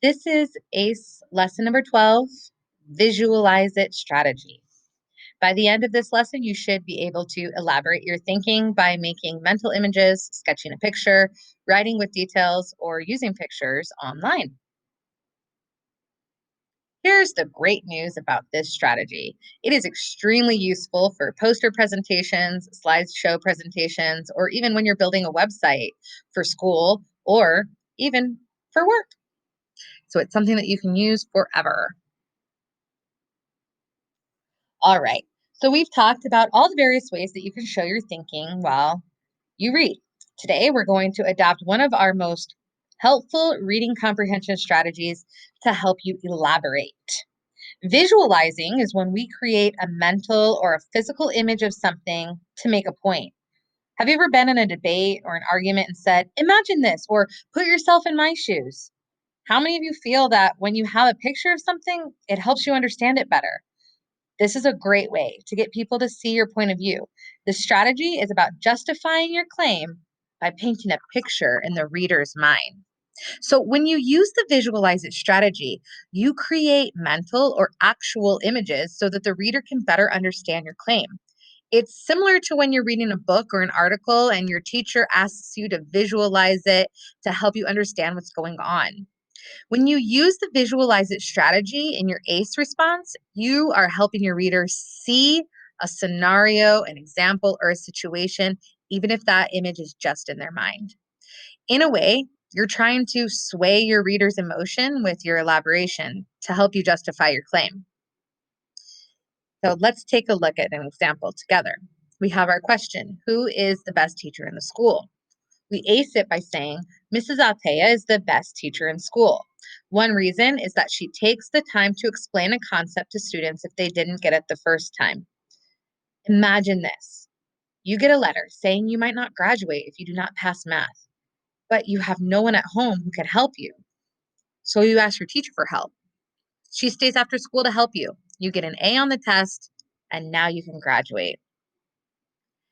This is ACE lesson number 12, Visualize It Strategy. By the end of this lesson, you should be able to elaborate your thinking by making mental images, sketching a picture, writing with details, or using pictures online. Here's the great news about this strategy. It is extremely useful for poster presentations, slideshow presentations, or even when you're building a website for school or even for work. So it's something that you can use forever. All right. So we've talked about all the various ways that you can show your thinking while you read. Today, we're going to adopt one of our most helpful reading comprehension strategies to help you elaborate. Visualizing is when we create a mental or a physical image of something to make a point. Have you ever been in a debate or an argument and said, imagine this, or put yourself in my shoes? How many of you feel that when you have a picture of something, it helps you understand it better? This is a great way to get people to see your point of view. The strategy is about justifying your claim by painting a picture in the reader's mind. So, when you use the visualize it strategy, you create mental or actual images so that the reader can better understand your claim. It's similar to when you're reading a book or an article and your teacher asks you to visualize it to help you understand what's going on. When you use the visualize it strategy in your ACE response, you are helping your readers see a scenario, an example, or a situation, even if that image is just in their mind. In a way, you're trying to sway your reader's emotion with your elaboration to help you justify your claim. So let's take a look at an example together. We have our question: who is the best teacher in the school? We ace it by saying, Mrs. Altea is the best teacher in school. One reason is that she takes the time to explain a concept to students if they didn't get it the first time. Imagine this. You get a letter saying you might not graduate if you do not pass math, but you have no one at home who can help you. So you ask your teacher for help. She stays after school to help you. You get an A on the test, and now you can graduate.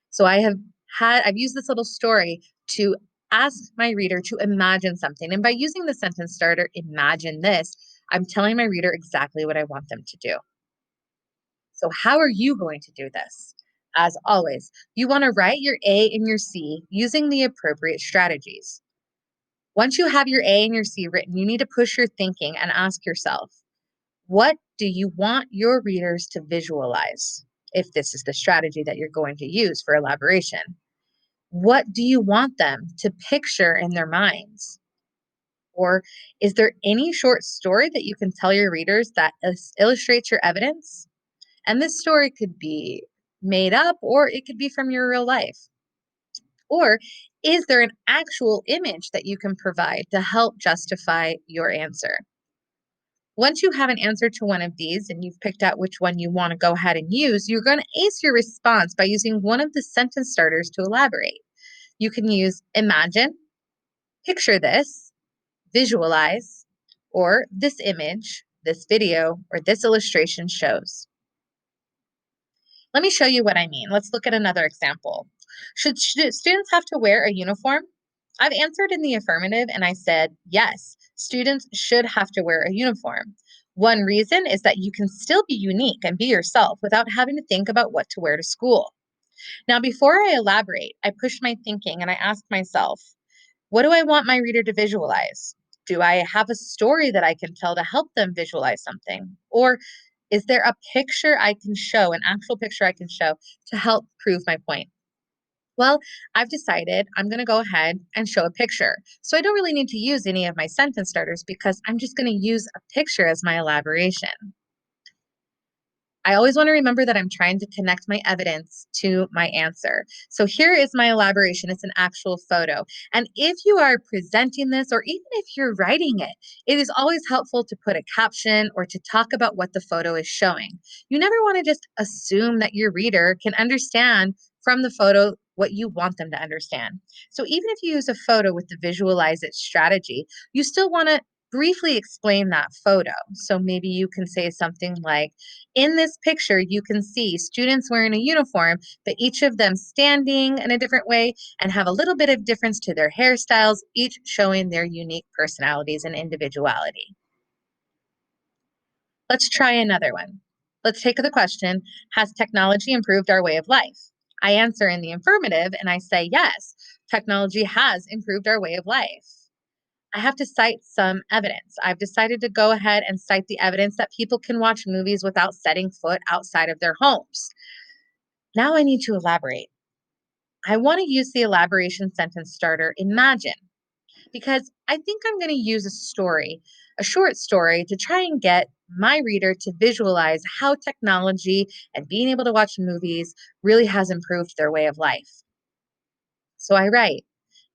So I've used this little story to ask my reader to imagine something. And by using the sentence starter, imagine this, I'm telling my reader exactly what I want them to do. So how are you going to do this? As always, you want to write your A and your C using the appropriate strategies. Once you have your A and your C written, you need to push your thinking and ask yourself, what do you want your readers to visualize if this is the strategy that you're going to use for elaboration? What do you want them to picture in their minds? Or is there any short story that you can tell your readers that illustrates your evidence? And this story could be made up or it could be from your real life. Or is there an actual image that you can provide to help justify your answer? Once you have an answer to one of these and you've picked out which one you want to go ahead and use, you're going to ace your response by using one of the sentence starters to elaborate. You can use imagine, picture this, visualize, or this image, this video, or this illustration shows. Let me show you what I mean. Let's look at another example. Should students have to wear a uniform? I've answered in the affirmative and I said, yes, students should have to wear a uniform. One reason is that you can still be unique and be yourself without having to think about what to wear to school. Now, before I elaborate, I pushed my thinking and I asked myself, what do I want my reader to visualize? Do I have a story that I can tell to help them visualize something? Or is there a picture I can show, an actual picture I can show to help prove my point? Well, I've decided I'm going to go ahead and show a picture. So I don't really need to use any of my sentence starters because I'm just going to use a picture as my elaboration. I always want to remember that I'm trying to connect my evidence to my answer. So here is my elaboration. It's an actual photo. And if you are presenting this, or even if you're writing it, it is always helpful to put a caption or to talk about what the photo is showing. You never want to just assume that your reader can understand from the photo what you want them to understand. So even if you use a photo with the visualize it strategy, you still want to briefly explain that photo. So maybe you can say something like, in this picture, you can see students wearing a uniform, but each of them standing in a different way and have a little bit of difference to their hairstyles, each showing their unique personalities and individuality. Let's try another one. Let's take the question, has technology improved our way of life? I answer in the affirmative and I say, yes, technology has improved our way of life. I have to cite some evidence. I've decided to go ahead and cite the evidence that people can watch movies without setting foot outside of their homes. Now I need to elaborate. I want to use the elaboration sentence starter, imagine, because I think I'm going to use a story, a short story, to try and get my reader to visualize how technology and being able to watch movies really has improved their way of life. So I write,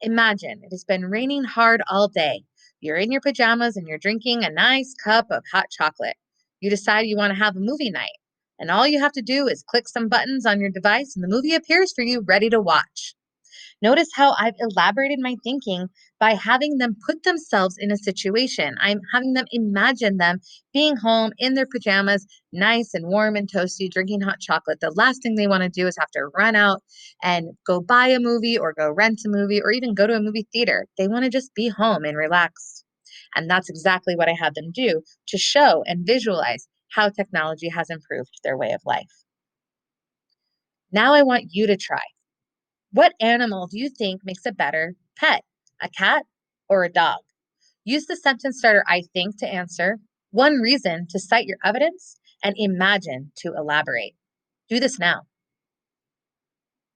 imagine it has been raining hard all day. You're in your pajamas and you're drinking a nice cup of hot chocolate. You decide you want to have a movie night. And all you have to do is click some buttons on your device and the movie appears for you ready to watch. Notice how I've elaborated my thinking by having them put themselves in a situation. I'm having them imagine them being home in their pajamas, nice and warm and toasty, drinking hot chocolate. The last thing they want to do is have to run out and go buy a movie or go rent a movie or even go to a movie theater. They want to just be home and relaxed. And that's exactly what I had them do to show and visualize how technology has improved their way of life. Now I want you to try. What animal do you think makes a better pet? A cat or a dog? Use the sentence starter I think to answer, one reason to cite your evidence, and imagine to elaborate. Do this now.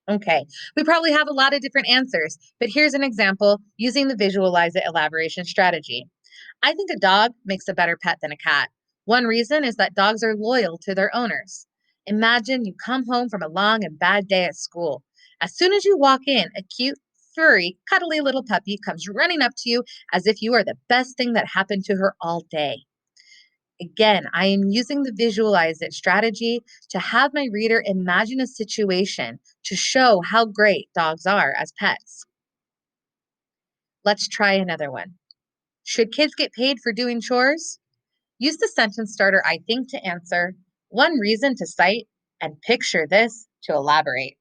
Okay, we probably have a lot of different answers, but here's an example using the visualize it elaboration strategy. I think a dog makes a better pet than a cat. One reason is that dogs are loyal to their owners. Imagine you come home from a long and bad day at school. As soon as you walk in, a cute, furry, cuddly little puppy comes running up to you as if you are the best thing that happened to her all day. Again, I am using the visualize it strategy to have my reader imagine a situation to show how great dogs are as pets. Let's try another one. Should kids get paid for doing chores? Use the sentence starter I think to answer, one reason to cite, and picture this to elaborate.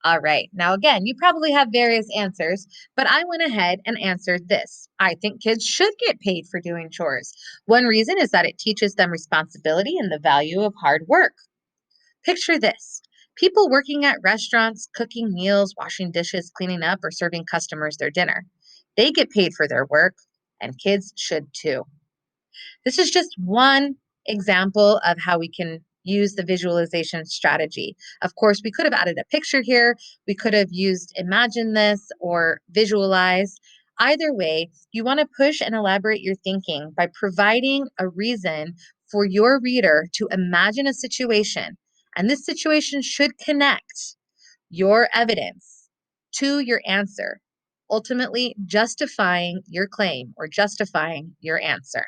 All right. Now, again, you probably have various answers, but I went ahead and answered this. I think kids should get paid for doing chores. One reason is that it teaches them responsibility and the value of hard work. Picture this, people working at restaurants, cooking meals, washing dishes, cleaning up, or serving customers their dinner. They get paid for their work, and kids should too. This is just one example of how we can use the visualization strategy. Of course, we could have added a picture here. We could have used imagine this or visualize. Either way, you want to push and elaborate your thinking by providing a reason for your reader to imagine a situation. And this situation should connect your evidence to your answer, ultimately justifying your claim or justifying your answer.